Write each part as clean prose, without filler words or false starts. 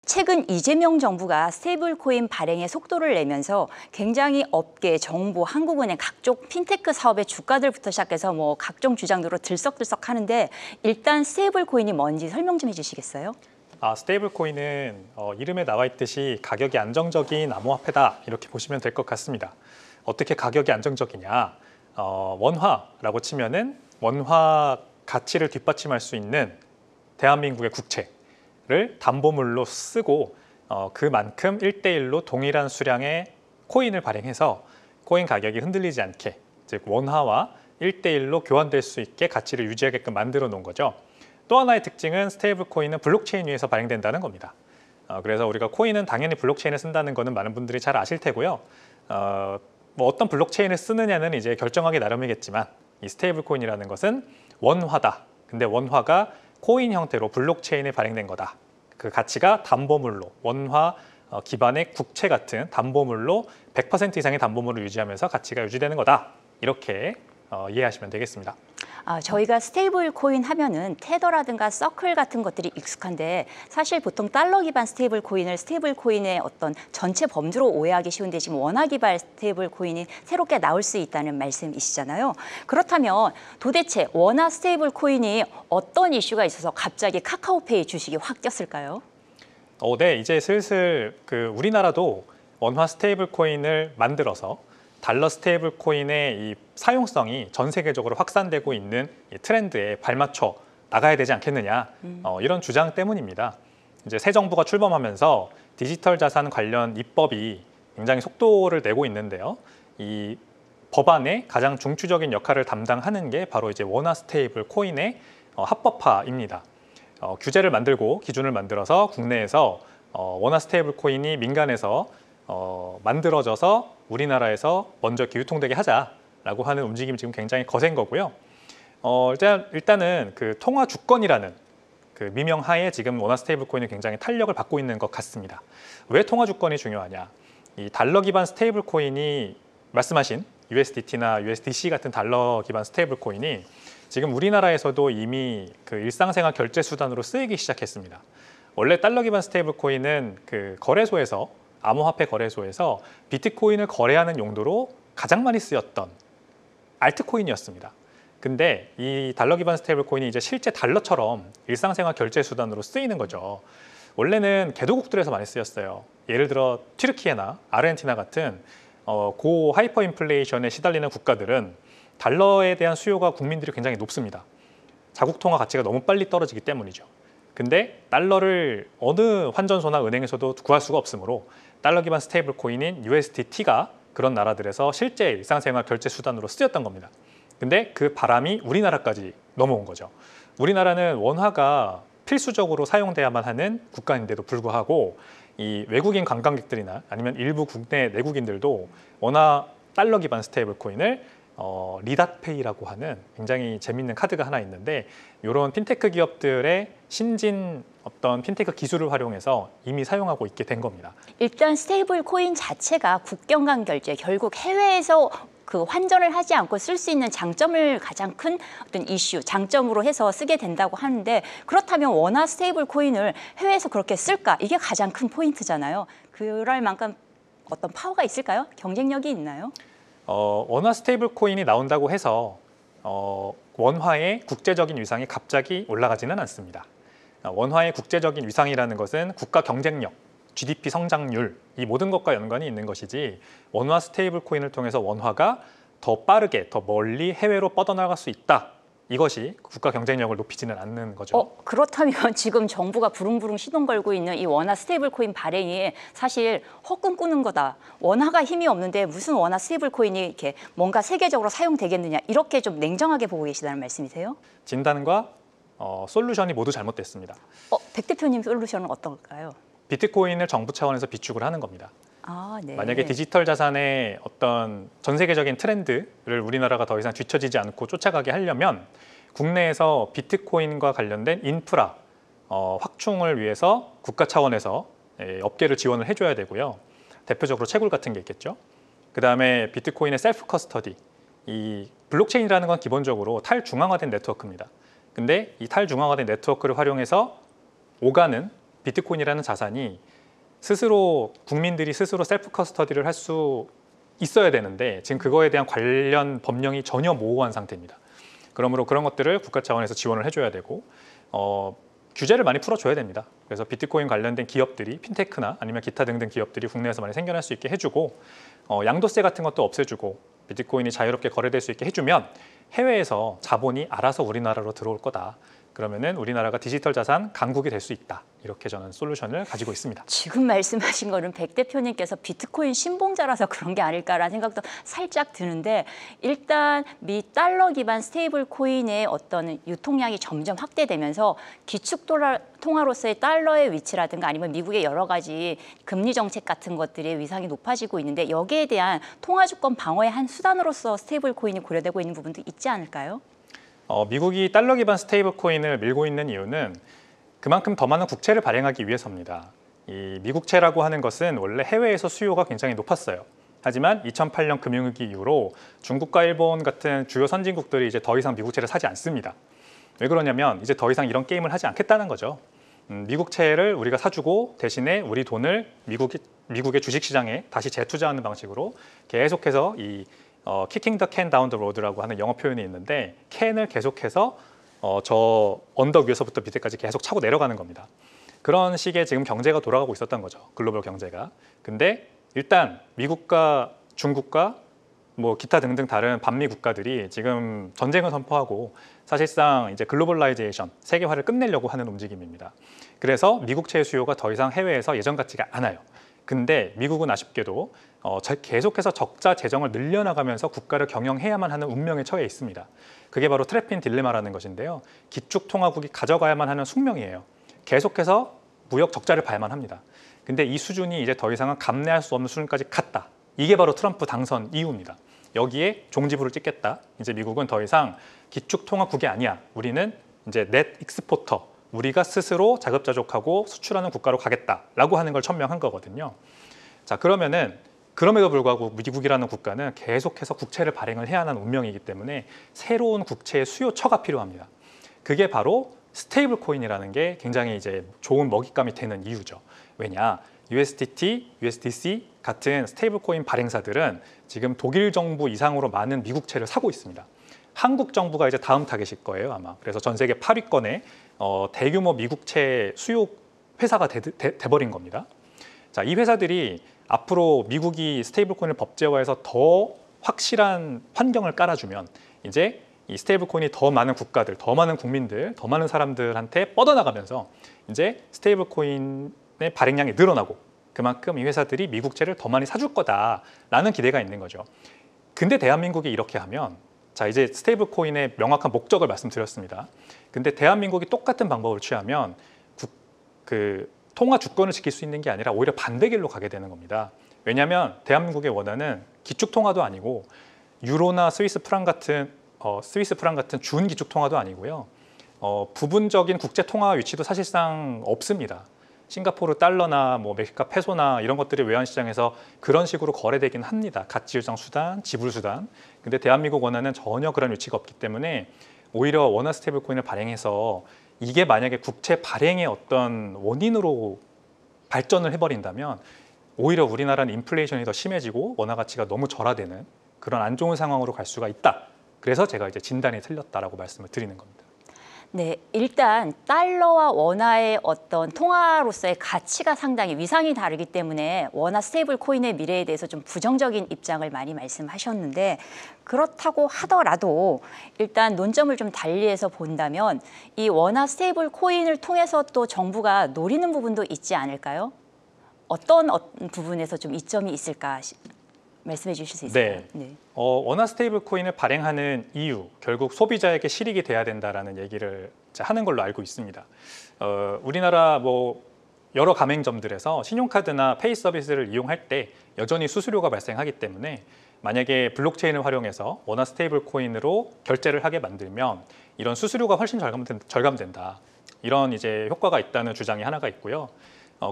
최근 이재명 정부가 스테이블코인 발행에 속도를 내면서 굉장히 업계, 정부, 한국은행 각종 핀테크 사업의 주가들부터 시작해서 각종 주장으로 들썩들썩 하는데 일단 스테이블코인이 뭔지 설명 좀 해주시겠어요? 스테이블코인은 이름에 나와 있듯이 가격이 안정적인 암호화폐다 이렇게 보시면 될 것 같습니다. 어떻게 가격이 안정적이냐? 원화라고 치면은 원화 가치를 뒷받침할 수 있는 대한민국의 국채를 담보물로 쓰고 그만큼 1대1로 동일한 수량의 코인을 발행해서 코인 가격이 흔들리지 않게, 즉 원화와 1대1로 교환될 수 있게 가치를 유지하게끔 만들어 놓은 거죠. 또 하나의 특징은 스테이블 코인은 블록체인 위에서 발행된다는 겁니다. 그래서 우리가 코인은 당연히 블록체인을 쓴다는 것은 많은 분들이 잘 아실 테고요. 어떤 블록체인을 쓰느냐는 이제 결정하기 나름이겠지만 이 스테이블 코인이라는 것은 원화다. 근데 원화가 코인 형태로 블록체인에 발행된 거다. 그 가치가 담보물로, 원화 기반의 국채 같은 담보물로 100% 이상의 담보물을 유지하면서 가치가 유지되는 거다. 이렇게 이해하시면 되겠습니다. 저희가 스테이블 코인 하면은 테더라든가 서클 같은 것들이 익숙한데 사실 보통 달러 기반 스테이블 코인을 스테이블 코인의 어떤 전체 범주로 오해하기 쉬운데 지금 원화 기반 스테이블 코인이 새롭게 나올 수 있다는 말씀이시잖아요. 그렇다면 도대체 원화 스테이블 코인이 어떤 이슈가 있어서 갑자기 카카오페이 주식이 확 뛰었을까요? 네, 이제 슬슬 우리나라도 원화 스테이블 코인을 만들어서 달러 스테이블 코인의 이 사용성이 전 세계적으로 확산되고 있는 이 트렌드에 발맞춰 나가야 되지 않겠느냐, 이런 주장 때문입니다. 이제 새 정부가 출범하면서 디지털 자산 관련 입법이 굉장히 속도를 내고 있는데요. 이 법안의 가장 중추적인 역할을 담당하는 게 바로 이제 원화 스테이블 코인의 합법화입니다. 규제를 만들고 기준을 만들어서 국내에서 원화 스테이블 코인이 민간에서 만들어져서 우리나라에서 먼저 이렇게 유통되게 하자라고 하는 움직임이 지금 굉장히 거센 거고요. 일단은 그 통화 주권이라는 그 미명하에 지금 원화 스테이블 코인이 굉장히 탄력을 받고 있는 것 같습니다. 왜 통화 주권이 중요하냐? 이 달러 기반 스테이블 코인이 말씀하신 USDT나 USDC 같은 달러 기반 스테이블 코인이 지금 우리나라에서도 이미 그 일상생활 결제 수단으로 쓰이기 시작했습니다. 원래 달러 기반 스테이블 코인은 그 거래소에서 암호화폐 거래소에서 비트코인을 거래하는 용도로 가장 많이 쓰였던 알트코인이었습니다. 근데 이 달러 기반 스테이블 코인이 이제 실제 달러처럼 일상생활 결제 수단으로 쓰이는 거죠. 원래는 개도국들에서 많이 쓰였어요. 예를 들어 튀르키예나 아르헨티나 같은 고 하이퍼 인플레이션에 시달리는 국가들은 달러에 대한 수요가 국민들이 굉장히 높습니다. 자국 통화 가치가 너무 빨리 떨어지기 때문이죠. 근데 달러를 어느 환전소나 은행에서도 구할 수가 없으므로 달러 기반 스테이블 코인인 USDT가 그런 나라들에서 실제 일상생활 결제 수단으로 쓰였던 겁니다. 근데 그 바람이 우리나라까지 넘어온 거죠. 우리나라는 원화가 필수적으로 사용돼야만 하는 국가인데도 불구하고 이 외국인 관광객들이나 아니면 일부 국내 내국인들도 원화 달러 기반 스테이블 코인을 리닷페이라고 하는 굉장히 재밌는 카드가 하나 있는데 이런 핀테크 기업들의 신진 어떤 핀테크 기술을 활용해서 이미 사용하고 있게 된 겁니다. 일단 스테이블 코인 자체가 국경 간 결제, 결국 해외에서 그 환전을 하지 않고 쓸 수 있는 장점을 가장 큰 어떤 이슈, 장점으로 해서 쓰게 된다고 하는데 그렇다면 원화 스테이블 코인을 해외에서 그렇게 쓸까? 이게 가장 큰 포인트잖아요. 그럴 만큼 어떤 파워가 있을까요? 경쟁력이 있나요? 원화 스테이블 코인이 나온다고 해서 원화의 국제적인 위상이 갑자기 올라가지는 않습니다. 원화의 국제적인 위상이라는 것은 국가 경쟁력, GDP 성장률 이 모든 것과 연관이 있는 것이지 원화 스테이블 코인을 통해서 원화가 더 빠르게, 더 멀리 해외로 뻗어나갈 수 있다. 이것이 국가 경쟁력을 높이지는 않는 거죠. 그렇다면 지금 정부가 부릉부릉 시동 걸고 있는 이 원화 스테이블 코인 발행이 사실 헛꿈 꾸는 거다. 원화가 힘이 없는데 무슨 원화 스테이블 코인이 이렇게 뭔가 세계적으로 사용되겠느냐. 이렇게 좀 냉정하게 보고 계시다는 말씀이세요? 진단과 솔루션이 모두 잘못됐습니다. 백 대표님 솔루션은 어떨까요? 비트코인을 정부 차원에서 비축을 하는 겁니다. 네. 만약에 디지털 자산의 어떤 전 세계적인 트렌드를 우리나라가 더 이상 뒤처지지 않고 쫓아가게 하려면 국내에서 비트코인과 관련된 인프라 확충을 위해서 국가 차원에서 업계를 지원을 해줘야 되고요. 대표적으로 채굴 같은 게 있겠죠. 그 다음에 비트코인의 셀프 커스터디, 이 블록체인이라는 건 기본적으로 탈중앙화된 네트워크입니다. 근데 이 탈중앙화된 네트워크를 활용해서 오가는 비트코인이라는 자산이 스스로 국민들이 스스로 셀프 커스터디를 할 수 있어야 되는데 지금 그거에 대한 관련 법령이 전혀 모호한 상태입니다. 그러므로 그런 것들을 국가 차원에서 지원을 해줘야 되고 규제를 많이 풀어줘야 됩니다. 그래서 비트코인 관련된 기업들이 핀테크나 아니면 기타 등등 기업들이 국내에서 많이 생겨날 수 있게 해주고 양도세 같은 것도 없애주고 비트코인이 자유롭게 거래될 수 있게 해주면 해외에서 자본이 알아서 우리나라로 들어올 거다. 그러면은 우리나라가 디지털 자산 강국이 될 수 있다. 이렇게 저는 솔루션을 가지고 있습니다. 지금 말씀하신 거는 백 대표님께서 비트코인 신봉자라서 그런 게 아닐까라는 생각도 살짝 드는데 일단 미 달러 기반 스테이블 코인의 어떤 유통량이 점점 확대되면서 기축 통화로서의 달러의 위치라든가 아니면 미국의 여러 가지 금리 정책 같은 것들의 위상이 높아지고 있는데 여기에 대한 통화 주권 방어의 한 수단으로서 스테이블 코인이 고려되고 있는 부분도 있지 않을까요? 미국이 달러 기반 스테이블 코인을 밀고 있는 이유는 그만큼 더 많은 국채를 발행하기 위해서입니다. 이 미국채라고 하는 것은 원래 해외에서 수요가 굉장히 높았어요. 하지만 2008년 금융위기 이후로 중국과 일본 같은 주요 선진국들이 이제 더 이상 미국채를 사지 않습니다. 왜 그러냐면 이제 더 이상 이런 게임을 하지 않겠다는 거죠. 미국채를 우리가 사주고 대신에 우리 돈을 미국의 주식시장에 다시 재투자하는 방식으로 계속해서 이 kicking the can down the road라고 하는 영어 표현이 있는데 캔을 계속해서 저 언덕 위에서부터 밑에까지 계속 차고 내려가는 겁니다. 그런 식의 지금 경제가 돌아가고 있었던 거죠. 글로벌 경제가. 근데 일단 미국과 중국과 뭐 기타 등등 다른 반미 국가들이 지금 전쟁을 선포하고 사실상 이제 글로벌라이제이션, 세계화를 끝내려고 하는 움직임입니다. 그래서 미국채의 수요가 더 이상 해외에서 예전 같지가 않아요. 근데 미국은 아쉽게도 계속해서 적자 재정을 늘려나가면서 국가를 경영해야만 하는 운명에 처해 있습니다. 그게 바로 트래핀 딜레마라는 것인데요. 기축통화국이 가져가야만 하는 숙명이에요. 계속해서 무역 적자를 봐야만 합니다. 근데 이 수준이 이제 더 이상은 감내할 수 없는 수준까지 갔다. 이게 바로 트럼프 당선 이유입니다. 여기에 종지부를 찍겠다. 이제 미국은 더 이상 기축통화국이 아니야. 우리는 이제 넷 익스포터. 우리가 스스로 자급자족하고 수출하는 국가로 가겠다라고 하는 걸 천명한 거거든요. 자, 그럼에도 불구하고 미국이라는 국가는 계속해서 국채를 발행을 해야 하는 운명이기 때문에 새로운 국채의 수요처가 필요합니다. 그게 바로 스테이블 코인이라는 게 굉장히 이제 좋은 먹잇감이 되는 이유죠. 왜냐? USDT, USDC 같은 스테이블 코인 발행사들은 지금 독일 정부 이상으로 많은 미국채를 사고 있습니다. 한국 정부가 이제 다음 타겟일 거예요, 아마. 그래서 전 세계 8위권의 대규모 미국채 수요 회사가 돼버린 겁니다. 자, 이 회사들이 앞으로 미국이 스테이블 코인을 법제화해서 더 확실한 환경을 깔아주면 이제 이 스테이블 코인이 더 많은 국가들, 더 많은 국민들, 더 많은 사람들한테 뻗어나가면서 이제 스테이블 코인의 발행량이 늘어나고 그만큼 이 회사들이 미국채를 더 많이 사줄 거다라는 기대가 있는 거죠. 근데 대한민국이 이렇게 하면 자, 이제 스테이블 코인의 명확한 목적을 말씀드렸습니다. 근데 대한민국이 똑같은 방법을 취하면 통화 주권을 지킬 수 있는 게 아니라 오히려 반대 길로 가게 되는 겁니다. 왜냐하면 대한민국의 원화는 기축 통화도 아니고 유로나 스위스 프랑 같은 준 기축 통화도 아니고요. 부분적인 국제 통화 위치도 사실상 없습니다. 싱가포르 달러나 뭐 멕시카 페소나 이런 것들이 외환시장에서 그런 식으로 거래되긴 합니다. 가치유정 수단, 지불 수단. 근데 대한민국 원화는 전혀 그런 위치가 없기 때문에 오히려 원화 스테이블 코인을 발행해서 이게 만약에 국채 발행의 어떤 원인으로 발전을 해버린다면 오히려 우리나라는 인플레이션이 더 심해지고 원화 가치가 너무 절하되는 그런 안 좋은 상황으로 갈 수가 있다. 그래서 제가 이제 진단이 틀렸다라고 말씀을 드리는 겁니다. 네, 일단 달러와 원화의 어떤 통화로서의 가치가 상당히 위상이 다르기 때문에 원화 스테이블 코인의 미래에 대해서 좀 부정적인 입장을 많이 말씀하셨는데 그렇다고 하더라도 일단 논점을 좀 달리해서 본다면 이 원화 스테이블 코인을 통해서 또 정부가 노리는 부분도 있지 않을까요? 어떤 부분에서 좀 이점이 있을까 말씀해 주실 수 있을까요? 네. 원화 스테이블 코인을 발행하는 이유, 결국 소비자에게 실익이 돼야 된다라는 얘기를 하는 걸로 알고 있습니다. 우리나라 뭐 여러 가맹점들에서 신용카드나 페이 서비스를 이용할 때 여전히 수수료가 발생하기 때문에 만약에 블록체인을 활용해서 원화 스테이블 코인으로 결제를 하게 만들면 이런 수수료가 훨씬 절감된다. 이런 이제 효과가 있다는 주장이 하나가 있고요.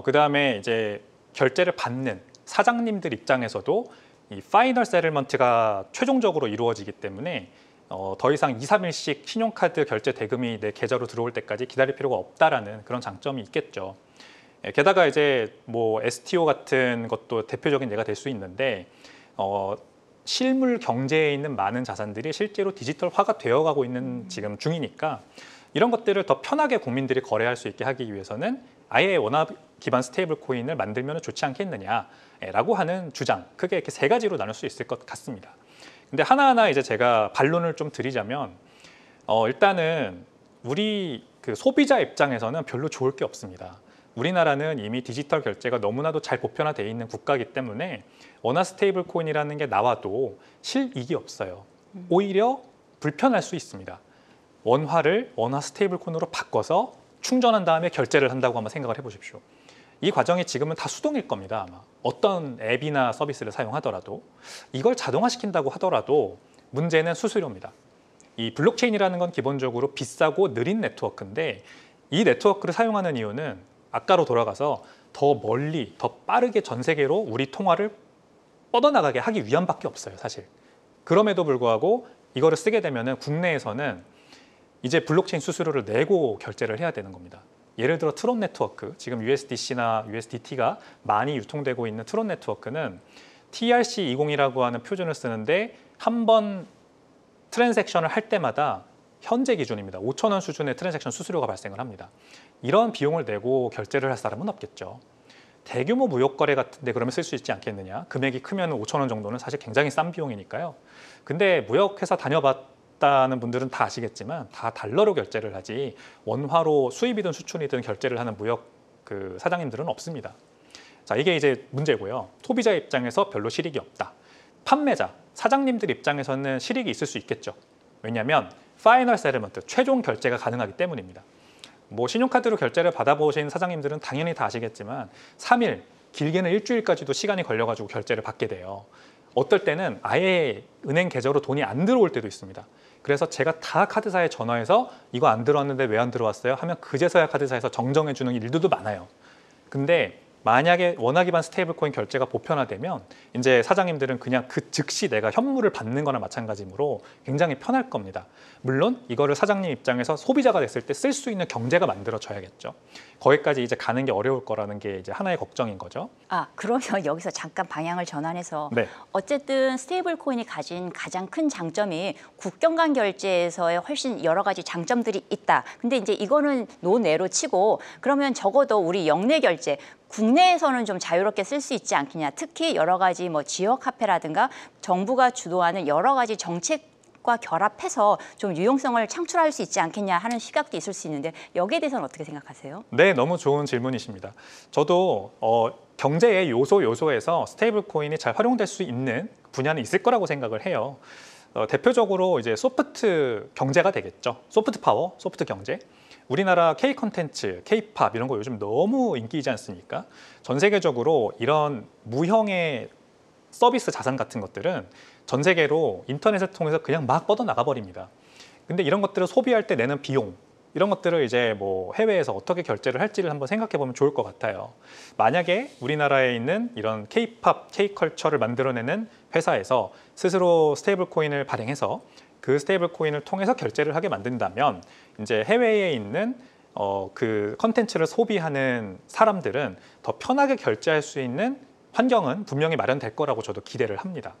그 다음에 이제 결제를 받는 사장님들 입장에서도 이 파이널 세틀먼트가 최종적으로 이루어지기 때문에 더 이상 2, 3일씩 신용카드 결제 대금이 내 계좌로 들어올 때까지 기다릴 필요가 없다라는 그런 장점이 있겠죠. 게다가 이제 뭐 STO 같은 것도 대표적인 예가 될 수 있는데 실물 경제에 있는 많은 자산들이 실제로 디지털화가 되어가고 있는 지금 중이니까 이런 것들을 더 편하게 국민들이 거래할 수 있게 하기 위해서는 아예 원화 기반 스테이블 코인을 만들면 좋지 않겠느냐라고 하는 주장, 크게 이렇게 세 가지로 나눌 수 있을 것 같습니다. 근데 하나하나 이제 제가 반론을 좀 드리자면 일단은 우리 그 소비자 입장에서는 별로 좋을 게 없습니다. 우리나라는 이미 디지털 결제가 너무나도 잘 보편화되어 있는 국가이기 때문에 원화 스테이블 코인이라는 게 나와도 실익이 없어요. 오히려 불편할 수 있습니다. 원화를 원화 스테이블 코인으로 바꿔서 충전한 다음에 결제를 한다고 한번 생각을 해보십시오. 이 과정이 지금은 다 수동일 겁니다. 아마 어떤 앱이나 서비스를 사용하더라도 이걸 자동화시킨다고 하더라도 문제는 수수료입니다. 이 블록체인이라는 건 기본적으로 비싸고 느린 네트워크인데 이 네트워크를 사용하는 이유는 아까로 돌아가서 더 멀리, 더 빠르게 전 세계로 우리 통화를 뻗어나가게 하기 위함밖에 없어요, 사실. 그럼에도 불구하고 이거를 쓰게 되면 국내에서는 이제 블록체인 수수료를 내고 결제를 해야 되는 겁니다. 예를 들어 트론 네트워크, 지금 USDC나 USDT가 많이 유통되고 있는 트론 네트워크는 TRC20이라고 하는 표준을 쓰는데 한 번 트랜잭션을 할 때마다 현재 기준입니다. 5,000원 수준의 트랜잭션 수수료가 발생을 합니다. 이런 비용을 내고 결제를 할 사람은 없겠죠. 대규모 무역거래 같은데 그러면 쓸 수 있지 않겠느냐. 금액이 크면 5,000원 정도는 사실 굉장히 싼 비용이니까요. 근데 무역회사 다녀봤다는 분들은 다 아시겠지만 다 달러로 결제를 하지 원화로 수입이든 수출이든 결제를 하는 무역 그 사장님들은 없습니다. 자, 이게 이제 문제고요. 소비자 입장에서 별로 실익이 없다. 판매자, 사장님들 입장에서는 실익이 있을 수 있겠죠. 왜냐하면 파이널 세틀먼트, 최종 결제가 가능하기 때문입니다. 뭐 신용카드로 결제를 받아보신 사장님들은 당연히 다 아시겠지만 3일, 길게는 일주일까지도 시간이 걸려가지고 결제를 받게 돼요. 어떨 때는 아예 은행 계좌로 돈이 안 들어올 때도 있습니다. 그래서 제가 다 카드사에 전화해서 이거 안 들어왔는데 왜 안 들어왔어요? 하면 그제서야 카드사에서 정정해주는 일들도 많아요. 근데 만약에 원화 기반 스테이블 코인 결제가 보편화되면 이제 사장님들은 그냥 그 즉시 내가 현물을 받는 거나 마찬가지므로 굉장히 편할 겁니다. 물론 이거를 사장님 입장에서 소비자가 됐을 때 쓸 수 있는 경제가 만들어져야겠죠. 거기까지 이제 가는 게 어려울 거라는 게 이제 하나의 걱정인 거죠. 아, 그러면 여기서 잠깐 방향을 전환해서 네. 어쨌든 스테이블 코인이 가진 가장 큰 장점이 국경 간 결제에서의 훨씬 여러 가지 장점들이 있다. 근데 이제 이거는 논외로 치고 그러면 적어도 우리 영내 결제 국내에서는 좀 자유롭게 쓸 수 있지 않겠냐. 특히 여러 가지 뭐 지역 화폐라든가 정부가 주도하는 여러 가지 정책과 결합해서 좀 유용성을 창출할 수 있지 않겠냐 하는 시각도 있을 수 있는데 여기에 대해서는 어떻게 생각하세요? 네, 너무 좋은 질문이십니다. 저도 경제의 요소에서 스테이블 코인이 잘 활용될 수 있는 분야는 있을 거라고 생각을 해요. 대표적으로 이제 소프트 경제가 되겠죠. 소프트 파워, 소프트 경제. 우리나라 K 콘텐츠, K-팝 이런 거 요즘 너무 인기이지 않습니까? 전 세계적으로 이런 무형의 서비스 자산 같은 것들은 전 세계로 인터넷을 통해서 그냥 막 뻗어나가 버립니다. 근데 이런 것들을 소비할 때 내는 비용, 이런 것들을 이제 뭐 해외에서 어떻게 결제를 할지를 한번 생각해 보면 좋을 것 같아요. 만약에 우리나라에 있는 이런 K-팝, K-컬처를 만들어내는 회사에서 스스로 스테이블 코인을 발행해서 그 스테이블 코인을 통해서 결제를 하게 만든다면 이제 해외에 있는 그 컨텐츠를 소비하는 사람들은 더 편하게 결제할 수 있는 환경은 분명히 마련될 거라고 저도 기대를 합니다.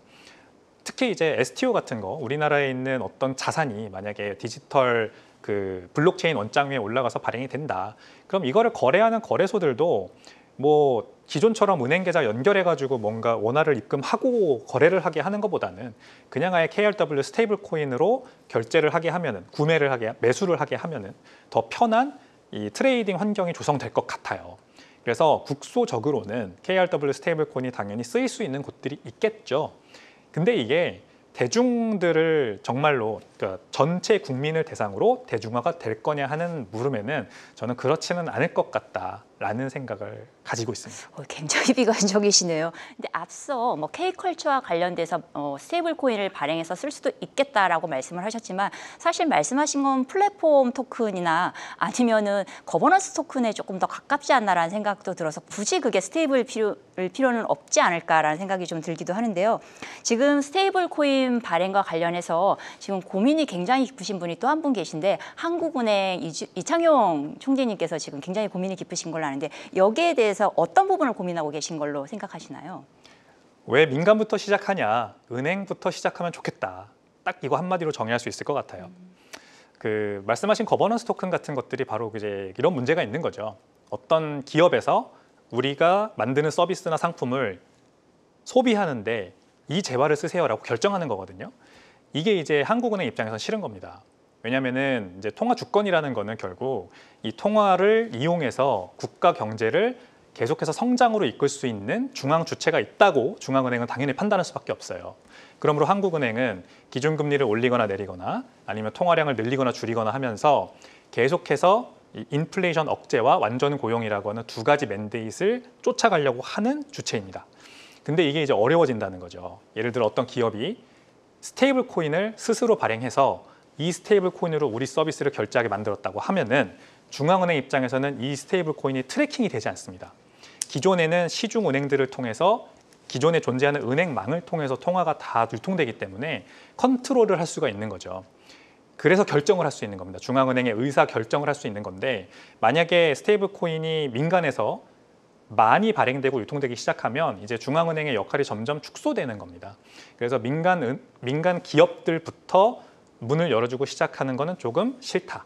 특히 이제 STO 같은 거 우리나라에 있는 어떤 자산이 만약에 디지털 그 블록체인 원장 위에 올라가서 발행이 된다. 그럼 이거를 거래하는 거래소들도 뭐 기존처럼 은행 계좌 연결해가지고 뭔가 원화를 입금하고 거래를 하게 하는 것보다는 그냥 아예 KRW 스테이블 코인으로 결제를 하게 하면은 구매를 하게 매수를 하게 하면은 더 편한 이 트레이딩 환경이 조성될 것 같아요. 그래서 국소적으로는 KRW 스테이블 코인이 당연히 쓰일 수 있는 곳들이 있겠죠. 근데 이게 대중들을 정말로 그러니까 전체 국민을 대상으로 대중화가 될 거냐 하는 물음에는 저는 그렇지는 않을 것 같다. 라는 생각을 가지고 있습니다. 굉장히 비관적이시네요. 근데 앞서 뭐 K컬처와 관련돼서 스테이블 코인을 발행해서 쓸 수도 있겠다라고 말씀을 하셨지만 사실 말씀하신 건 플랫폼 토큰이나 아니면은 거버넌스 토큰에 조금 더 가깝지 않나라는 생각도 들어서 굳이 그게 스테이블 필요는 없지 않을까라는 생각이 좀 들기도 하는데요. 지금 스테이블 코인 발행과 관련해서 지금 고민이 굉장히 깊으신 분이 또 한 분 계신데 한국은행 이창용 총재님께서 지금 굉장히 고민이 깊으신 걸로 아는데 여기에 대해서 어떤 부분을 고민하고 계신 걸로 생각하시나요? 왜 민간부터 시작하냐, 은행부터 시작하면 좋겠다. 딱 이거 한마디로 정의할 수 있을 것 같아요. 그 말씀하신 거버넌스 토큰 같은 것들이 바로 이제 이런 문제가 있는 거죠. 어떤 기업에서 우리가 만드는 서비스나 상품을 소비하는데 이 재화를 쓰세요라고 결정하는 거거든요. 이게 이제 한국은행 입장에서는 싫은 겁니다. 왜냐하면은 이제 통화 주권이라는 거는 결국 이 통화를 이용해서 국가 경제를 계속해서 성장으로 이끌 수 있는 중앙 주체가 있다고 중앙은행은 당연히 판단할 수밖에 없어요. 그러므로 한국은행은 기준금리를 올리거나 내리거나 아니면 통화량을 늘리거나 줄이거나 하면서 계속해서 이 인플레이션 억제와 완전 고용이라고 하는 두 가지 맨데이트를 쫓아가려고 하는 주체입니다. 근데 이게 이제 어려워진다는 거죠. 예를 들어 어떤 기업이 스테이블 코인을 스스로 발행해서 이 스테이블 코인으로 우리 서비스를 결제하게 만들었다고 하면은 중앙은행 입장에서는 이 스테이블 코인이 트래킹이 되지 않습니다. 기존에는 시중 은행들을 통해서 기존에 존재하는 은행망을 통해서 통화가 다 유통되기 때문에 컨트롤을 할 수가 있는 거죠. 그래서 결정을 할 수 있는 겁니다. 중앙은행의 의사 결정을 할 수 있는 건데 만약에 스테이블 코인이 민간에서 많이 발행되고 유통되기 시작하면 이제 중앙은행의 역할이 점점 축소되는 겁니다. 그래서 민간 기업들부터 문을 열어주고 시작하는 거는 조금 싫다.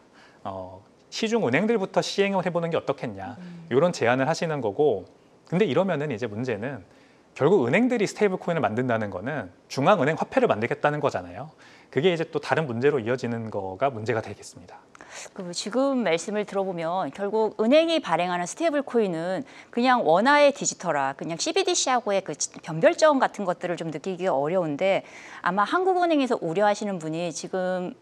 시중 은행들부터 시행을 해보는 게 어떻겠냐. 이런 제안을 하시는 거고 근데 이러면은 이제 문제는 결국 은행들이 스테이블 코인을 만든다는 거는 중앙은행 화폐를 만들겠다는 거잖아요. 그게 이제 또 다른 문제로 이어지는 거가 문제가 되겠습니다. 지금 말씀을 들어보면 결국 은행이 발행하는 스테이블 코인은 그냥 원화의 디지털화, 그냥 CBDC하고의 그 변별점 같은 것들을 좀 느끼기가 어려운데 아마 한국은행에서 우려하시는 분이 지금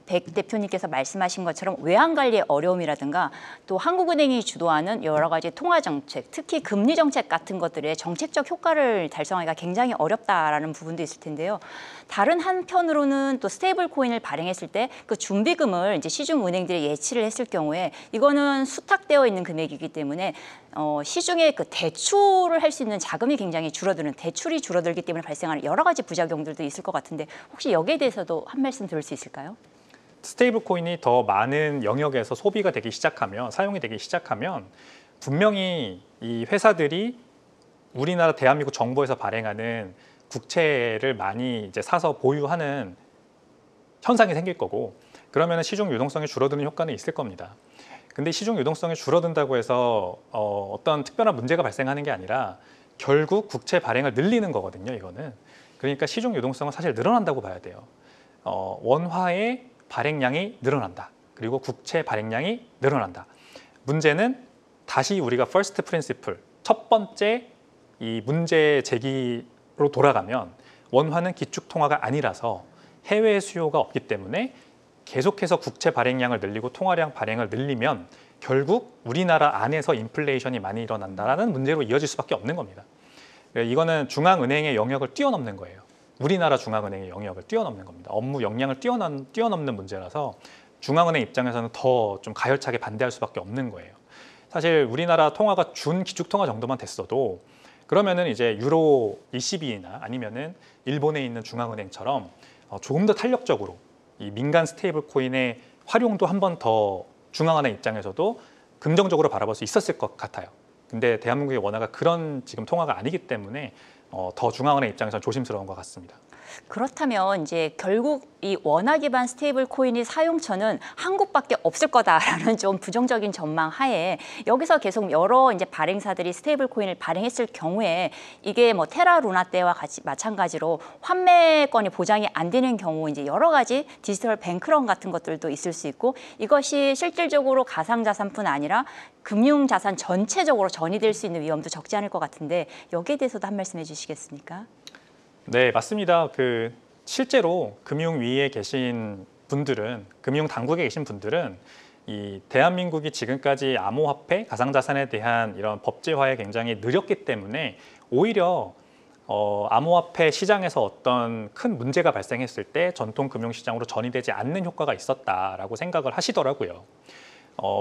백 대표님께서 말씀하신 것처럼 외환 관리의 어려움이라든가 또 한국은행이 주도하는 여러 가지 통화 정책, 특히 금리 정책 같은 것들의 정책적 효과를 달성하기가 굉장히 어렵다라는 부분도 있을 텐데요. 다른 한편으로는 또 스테이블 코인을 발행했을 때 그 준비금을 이제 시중 은행들이 예치를 했을 경우에 이거는 수탁되어 있는 금액이기 때문에 시중에 그 대출을 할 수 있는 자금이 굉장히 줄어드는 대출이 줄어들기 때문에 발생하는 여러 가지 부작용들도 있을 것 같은데 혹시 여기에 대해서도 한 말씀 들을 수 있을까요? 스테이블 코인이 더 많은 영역에서 소비가 되기 시작하면 사용이 되기 시작하면 분명히 이 회사들이 우리나라 대한민국 정부에서 발행하는 국채를 많이 이제 사서 보유하는 현상이 생길 거고 그러면 시중 유동성이 줄어드는 효과는 있을 겁니다. 근데 시중 유동성이 줄어든다고 해서 어떤 특별한 문제가 발생하는 게 아니라 결국 국채 발행을 늘리는 거거든요. 이거는 그러니까 시중 유동성은 사실 늘어난다고 봐야 돼요. 원화의 발행량이 늘어난다. 그리고 국채 발행량이 늘어난다. 문제는 다시 우리가 first principle, 첫 번째 이 문제 제기로 돌아가면 원화는 기축 통화가 아니라서 해외 수요가 없기 때문에 계속해서 국채 발행량을 늘리고 통화량 발행을 늘리면 결국 우리나라 안에서 인플레이션이 많이 일어난다라는 문제로 이어질 수밖에 없는 겁니다. 이거는 중앙은행의 영역을 뛰어넘는 거예요. 우리나라 중앙은행의 영역을 뛰어넘는 겁니다. 업무 역량을 뛰어넘는 문제라서 중앙은행 입장에서는 더 좀 가열차게 반대할 수밖에 없는 거예요. 사실 우리나라 통화가 준 기축통화 정도만 됐어도 그러면은 이제 유로 ECB나 아니면은 일본에 있는 중앙은행처럼 조금 더 탄력적으로 이 민간 스테이블 코인의 활용도 한 번 더 중앙은행 입장에서도 긍정적으로 바라볼 수 있었을 것 같아요. 근데 대한민국의 원화가 그런 지금 통화가 아니기 때문에 더 중앙은행 입장에서 조심스러운 것 같습니다. 그렇다면 이제 결국 이 원화 기반 스테이블 코인의 사용처는 한국밖에 없을 거다라는 좀 부정적인 전망 하에 여기서 계속 여러 이제 발행사들이 스테이블 코인을 발행했을 경우에 이게 뭐 테라 루나 때와 같이 마찬가지로 환매권이 보장이 안 되는 경우 이제 여러 가지 디지털 뱅크런 같은 것들도 있을 수 있고 이것이 실질적으로 가상자산뿐 아니라 금융자산 전체적으로 전이될 수 있는 위험도 적지 않을 것 같은데 여기에 대해서도 한 말씀 해주시겠습니까? 네, 맞습니다. 실제로 금융위에 계신 분들은, 금융 당국에 계신 분들은 이 대한민국이 지금까지 암호화폐, 가상자산에 대한 이런 법제화에 굉장히 느렸기 때문에 오히려 암호화폐 시장에서 어떤 큰 문제가 발생했을 때 전통 금융시장으로 전이되지 않는 효과가 있었다라고 생각을 하시더라고요.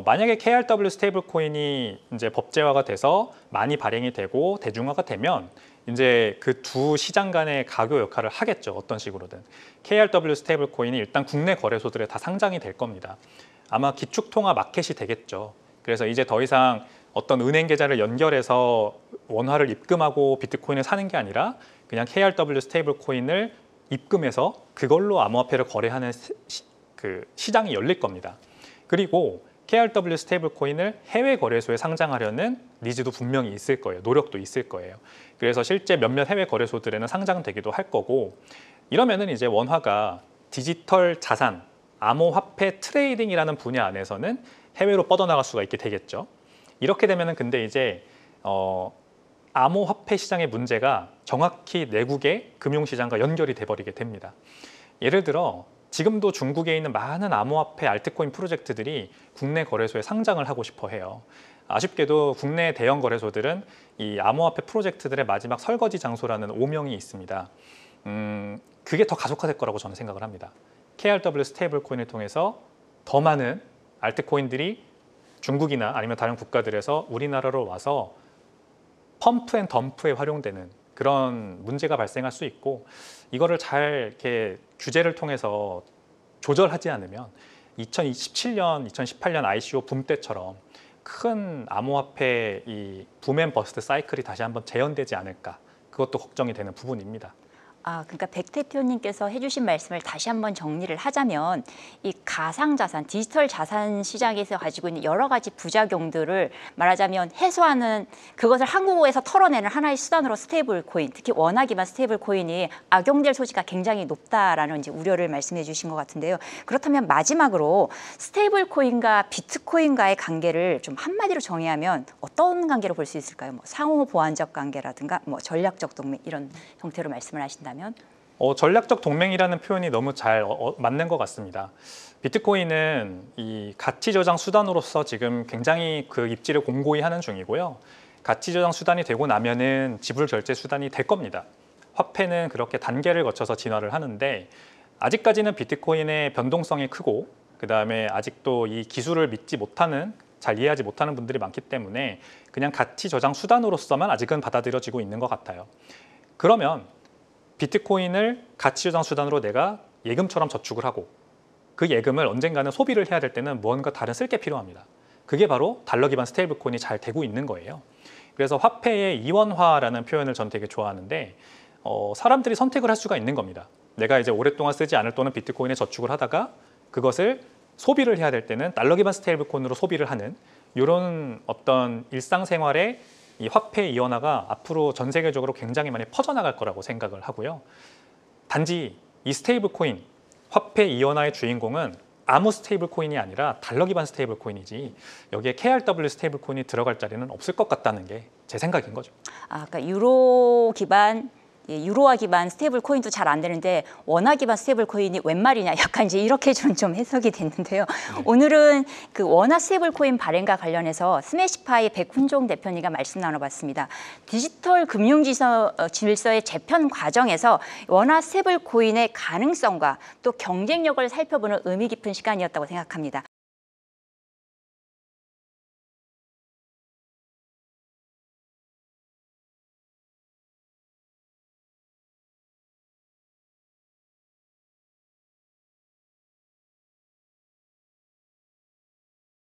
만약에 KRW 스테이블 코인이 이제 법제화가 돼서 많이 발행이 되고 대중화가 되면 이제 그 두 시장 간의 가교 역할을 하겠죠. 어떤 식으로든. KRW 스테이블 코인이 일단 국내 거래소들에 다 상장이 될 겁니다. 아마 기축통화 마켓이 되겠죠. 그래서 이제 더 이상 어떤 은행 계좌를 연결해서 원화를 입금하고 비트코인을 사는 게 아니라 그냥 KRW 스테이블 코인을 입금해서 그걸로 암호화폐를 거래하는 그 시장이 열릴 겁니다. 그리고 KRW 스테이블 코인을 해외 거래소에 상장하려는 니즈도 분명히 있을 거예요. 노력도 있을 거예요. 그래서 실제 몇몇 해외 거래소들에는 상장되기도 할 거고, 이러면은 이제 원화가 디지털 자산, 암호화폐 트레이딩이라는 분야 안에서는 해외로 뻗어나갈 수가 있게 되겠죠. 이렇게 되면은 근데 이제 암호화폐 시장의 문제가 정확히 내국의 금융시장과 연결이 돼버리게 됩니다. 예를 들어 지금도 중국에 있는 많은 암호화폐 알트코인 프로젝트들이 국내 거래소에 상장을 하고 싶어 해요. 아쉽게도 국내 대형 거래소들은 이 암호화폐 프로젝트들의 마지막 설거지 장소라는 오명이 있습니다. 그게 더 가속화될 거라고 저는 생각을 합니다. KRW 스테이블 코인을 통해서 더 많은 알트코인들이 중국이나 아니면 다른 국가들에서 우리나라로 와서 펌프 앤 덤프에 활용되는 그런 문제가 발생할 수 있고, 이거를 잘 이렇게 규제를 통해서 조절하지 않으면 2017년, 2018년 ICO 붐 때처럼 큰 암호화폐 이 붐앤버스트 사이클이 다시 한번 재현되지 않을까, 그것도 걱정이 되는 부분입니다. 그러니까 백 대표님께서 해주신 말씀을 다시 한번 정리를 하자면, 이 가상자산, 디지털 자산 시장에서 가지고 있는 여러 가지 부작용들을 말하자면 해소하는, 그것을 한국어에서 털어내는 하나의 수단으로 스테이블 코인, 특히 원화 기반 스테이블 코인이 악용될 소지가 굉장히 높다라는 이제 우려를 말씀해 주신 것 같은데요. 그렇다면 마지막으로 스테이블 코인과 비트코인과의 관계를 좀 한마디로 정의하면 어떤 관계로 볼 수 있을까요? 뭐 상호 보완적 관계라든가 뭐 전략적 동맹, 이런 형태로 말씀을 하신다면? 전략적 동맹이라는 표현이 너무 잘 맞는 것 같습니다. 비트코인은 이 가치 저장 수단으로서 지금 굉장히 그 입지를 공고히 하는 중이고요. 가치 저장 수단이 되고 나면은 지불 결제 수단이 될 겁니다. 화폐는 그렇게 단계를 거쳐서 진화를 하는데, 아직까지는 비트코인의 변동성이 크고, 그 다음에 아직도 이 기술을 믿지 못하는, 잘 이해하지 못하는 분들이 많기 때문에 그냥 가치 저장 수단으로서만 아직은 받아들여지고 있는 것 같아요. 그러면 비트코인을 가치 저장 수단으로 내가 예금처럼 저축을 하고, 그 예금을 언젠가는 소비를 해야 될 때는 무언가 다른 쓸 게 필요합니다. 그게 바로 달러 기반 스테이블 코인이 잘 되고 있는 거예요. 그래서 화폐의 이원화라는 표현을 전 되게 좋아하는데, 사람들이 선택을 할 수가 있는 겁니다. 내가 이제 오랫동안 쓰지 않을 돈은 비트코인에 저축을 하다가 그것을 소비를 해야 될 때는 달러 기반 스테이블 코인으로 소비를 하는, 이런 어떤 일상생활의 이 화폐 이원화가 앞으로 전 세계적으로 굉장히 많이 퍼져나갈 거라고 생각을 하고요. 단지 이 스테이블 코인, 화폐 이원화의 주인공은 아무 스테이블 코인이 아니라 달러 기반 스테이블 코인이지, 여기에 KRW 스테이블 코인이 들어갈 자리는 없을 것 같다는 게 제 생각인 거죠. 그러니까 유로 기반, 유로화 기반 스테이블 코인도 잘 안 되는데 원화 기반 스테이블 코인이 웬 말이냐, 약간 이제 이렇게 좀 해석이 됐는데요. 네. 오늘은 그 원화 스테이블 코인 발행과 관련해서 스매시파이 백훈종 대표님과 말씀 나눠봤습니다. 디지털 금융 질서의 재편 과정에서 원화 스테이블 코인의 가능성과 또 경쟁력을 살펴보는 의미 깊은 시간이었다고 생각합니다.